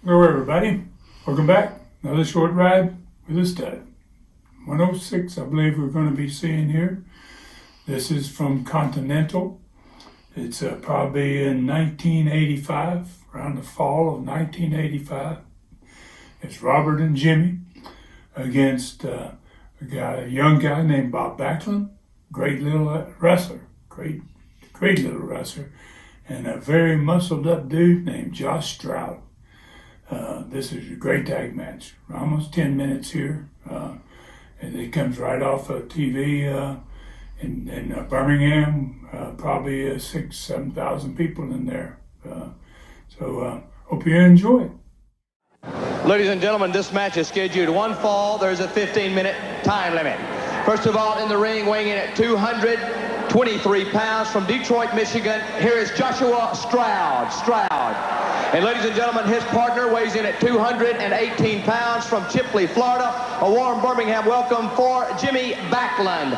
Hello everybody, welcome back. Another short ride with a stud. 106 I believe we're going to be seeing here. This is from Continental. It's probably in 1985, around the fall of 1985. It's Robert and Jimmy against a young guy named Bob Backland, great little wrestler, great little wrestler, and a very muscled up dude named Josh Stroud. This is a great tag match. Almost 10 minutes here. And it comes right off of TV in Birmingham. Probably 6,000-7,000 people in there. So hope you enjoy it. Ladies and gentlemen, this match is scheduled one fall. There's a 15-minute time limit. First of all, in the ring, weighing in at 223 pounds from Detroit, Michigan, here is Joshua Stroud. And ladies and gentlemen, his partner weighs in at 218 pounds from Chipley, Florida. A warm Birmingham welcome for Jimmy Backland.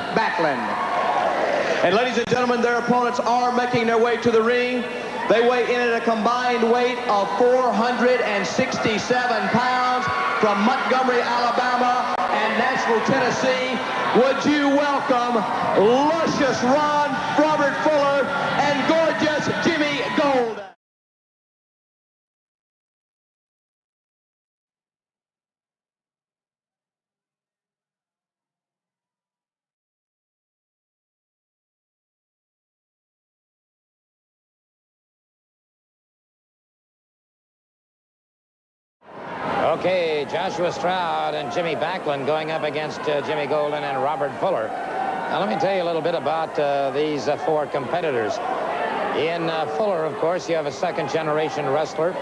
And ladies and gentlemen, their opponents are making their way to the ring. They weigh in at a combined weight of 467 pounds from Montgomery, Alabama and Nashville, Tennessee. Would you welcome luscious Ron, Robert Fuller, and gorgeous Jimmy Gold. Okay, Joshua Stroud and Jimmy Backland going up against Jimmy Golden and Robert Fuller. Now, let me tell you a little bit about these four competitors. In Fuller, of course, you have a second-generation wrestler,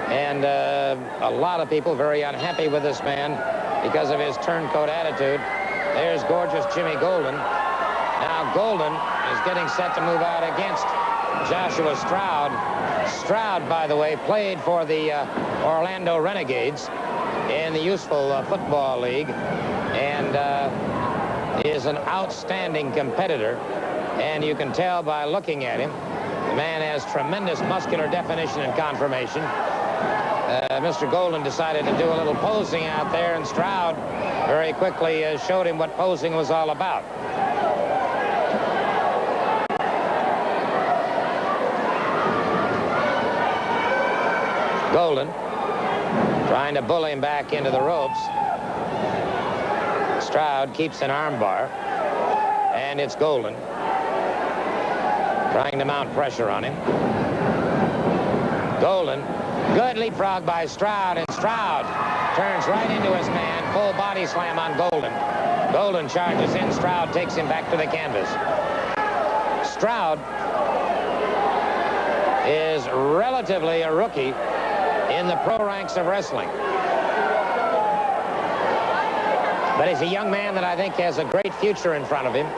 and a lot of people very unhappy with this man because of his turncoat attitude. There's gorgeous Jimmy Golden. Now, Golden is getting set to move out against Joshua Stroud. Stroud, by the way, played for the Orlando Renegades in the Useful Football League and is an outstanding competitor. And you can tell by looking at him, the man has tremendous muscular definition and conformation. Mr. Golden decided to do a little posing out there, and Stroud very quickly showed him what posing was all about. Golden trying to bully him back into the ropes. Stroud keeps an armbar, and it's Golden trying to mount pressure on him. Golden, good leapfrog by Stroud, and Stroud turns right into his man. Full body slam on Golden. Golden charges in. Stroud takes him back to the canvas. Stroud is relatively a rookie in the pro ranks of wrestling. But he's a young man that I think has a great future in front of him.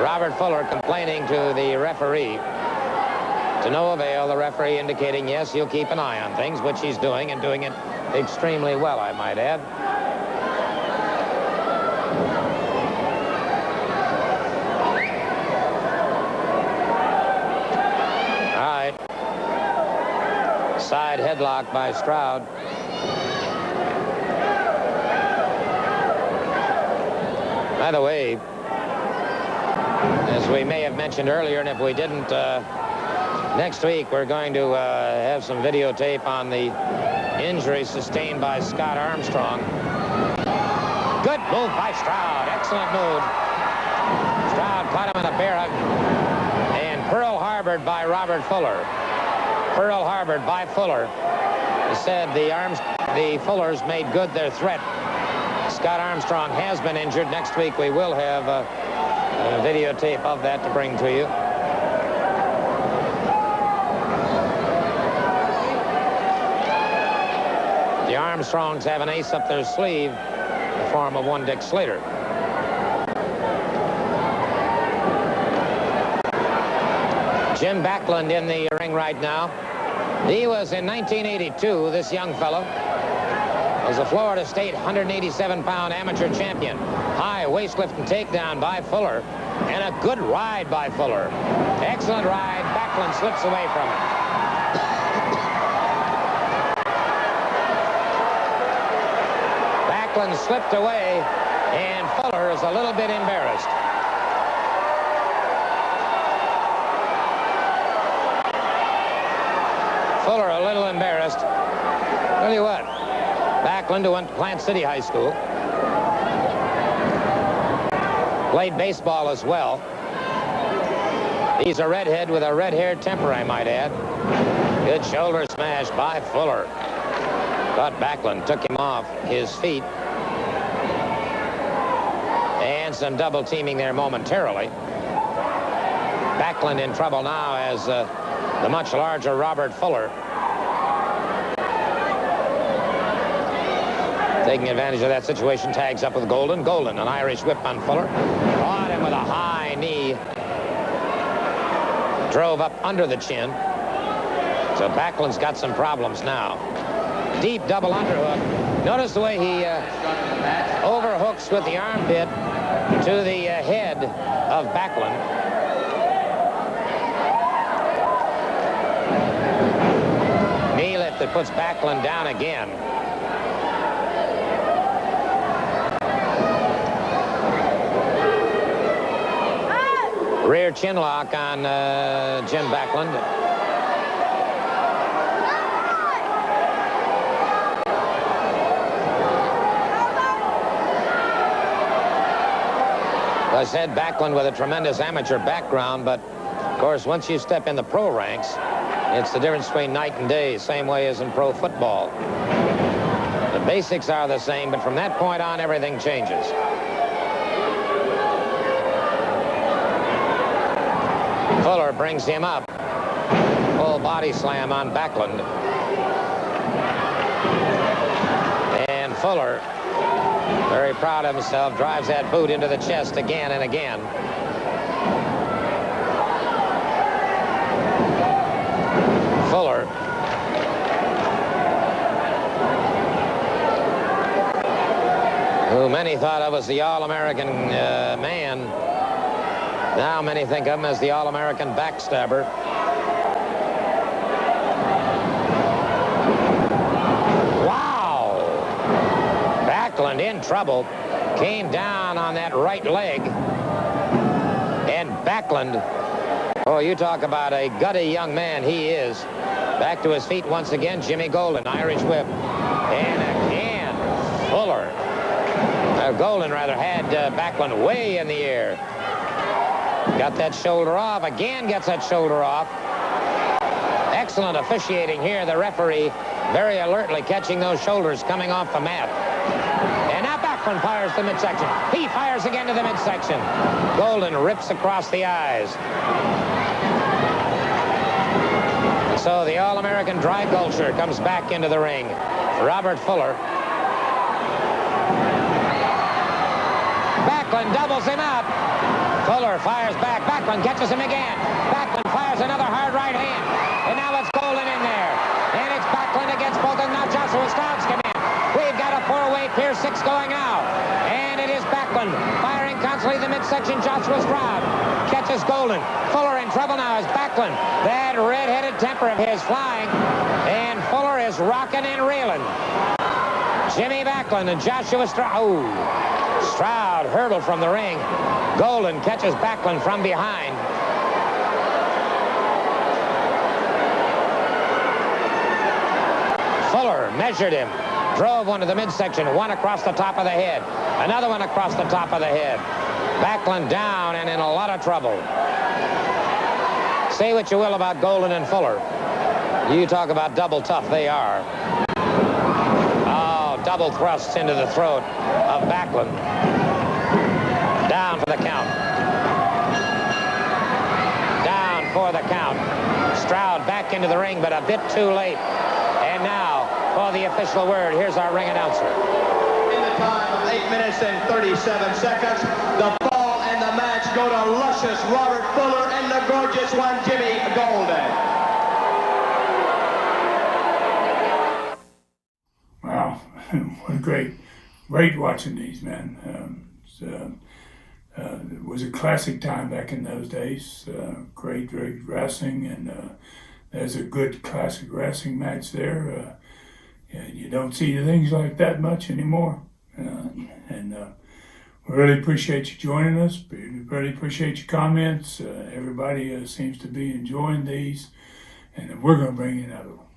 Robert Fuller complaining to the referee. To no avail, the referee indicating, yes, he'll keep an eye on things, which he's doing, and doing it extremely well, I might add. Side headlock by Stroud. By the way, as we may have mentioned earlier, and if we didn't, next week we're going to have some videotape on the injury sustained by Scott Armstrong. Good move by Stroud. Excellent move. Stroud caught him in a bear hug. And Pearl Harbored by Robert Fuller. Pearl Harbored by Fuller. He said the Fullers made good their threat. Scott Armstrong has been injured. Next week we will have a videotape of that to bring to you. The Armstrongs have an ace up their sleeve in the form of one Dick Slater. Jim Backland in the ring right now. He was in 1982, this young fellow, was a Florida State 187-pound amateur champion. High waist lift and takedown by Fuller, and a good ride by Fuller. Excellent ride. Backland slips away from it. Backland slipped away, and Fuller is a little bit embarrassed. Fuller a little embarrassed. Tell you what, Backland, who went to Plant City High School, played baseball as well. He's a redhead with a red-haired temper, I might add. Good shoulder smash by Fuller. But Backland took him off his feet. And some double teaming there momentarily. Backland in trouble now as the much larger Robert Fuller taking advantage of that situation, tags up with Golden. Golden, an Irish whip on Fuller. Caught him with a high knee. Drove up under the chin. So Backland's got some problems now. Deep double underhook. Notice the way he overhooks with the armpit to the head of Backland. Knee lift that puts Backland down again. Rear chin lock on Jim Backland. I said Backland with a tremendous amateur background, but of course once you step in the pro ranks, it's the difference between night and day, same way as in pro football. The basics are the same, but from that point on everything changes. Fuller brings him up. Full body slam on Backland. And Fuller, very proud of himself, drives that boot into the chest again and again. Fuller. Who many thought of as the All-American man. Now many think of him as the All-American backstabber. Wow! Backland in trouble. Came down on that right leg. And Backland, oh, you talk about a gutty young man, he is. Back to his feet once again, Jimmy Golden, Irish whip. And again, Fuller. Golden, rather, had Backland way in the air. Got that shoulder off, again gets that shoulder off. Excellent officiating here. The referee very alertly catching those shoulders coming off the mat. And now Backland fires the midsection. He fires again to the midsection. Golden rips across the eyes. So the All-American dry gulcher comes back into the ring. Robert Fuller. Backland doubles him up. Fuller fires back. Backland catches him again. Backland fires another hard right hand. And now it's Golden in there. And it's Backland against both of them. Now Joshua Stroud's come in. We've got a four-way Pier 6 going now. And it is Backland firing constantly the midsection. Joshua Stroud catches Golden. Fuller in trouble now as Backland. That red-headed temper of his flying. And Fuller is rocking and reeling. Jimmy Backland and Joshua Stroud. Oh. Stroud hurdled from the ring. Golden catches Backland from behind. Fuller measured him. Drove one to the midsection. One across the top of the head. Another one across the top of the head. Backland down and in a lot of trouble. Say what you will about Golden and Fuller. You talk about double tough, they are. Double thrusts into the throat of Backland. Down for the count. Down for the count. Stroud back into the ring, but a bit too late. And now, for the official word, here's our ring announcer. In the time of 8 minutes and 37 seconds, the ball and the match go to luscious Robert Fuller and the gorgeous one, Jimmy Golden. What a great watching these, man. It was a classic time back in those days. Great wrestling, and there's a good classic wrestling match there. And you don't see things like that much anymore. And we really appreciate you joining us. We really appreciate your comments. Everybody seems to be enjoying these. And we're going to bring you another one.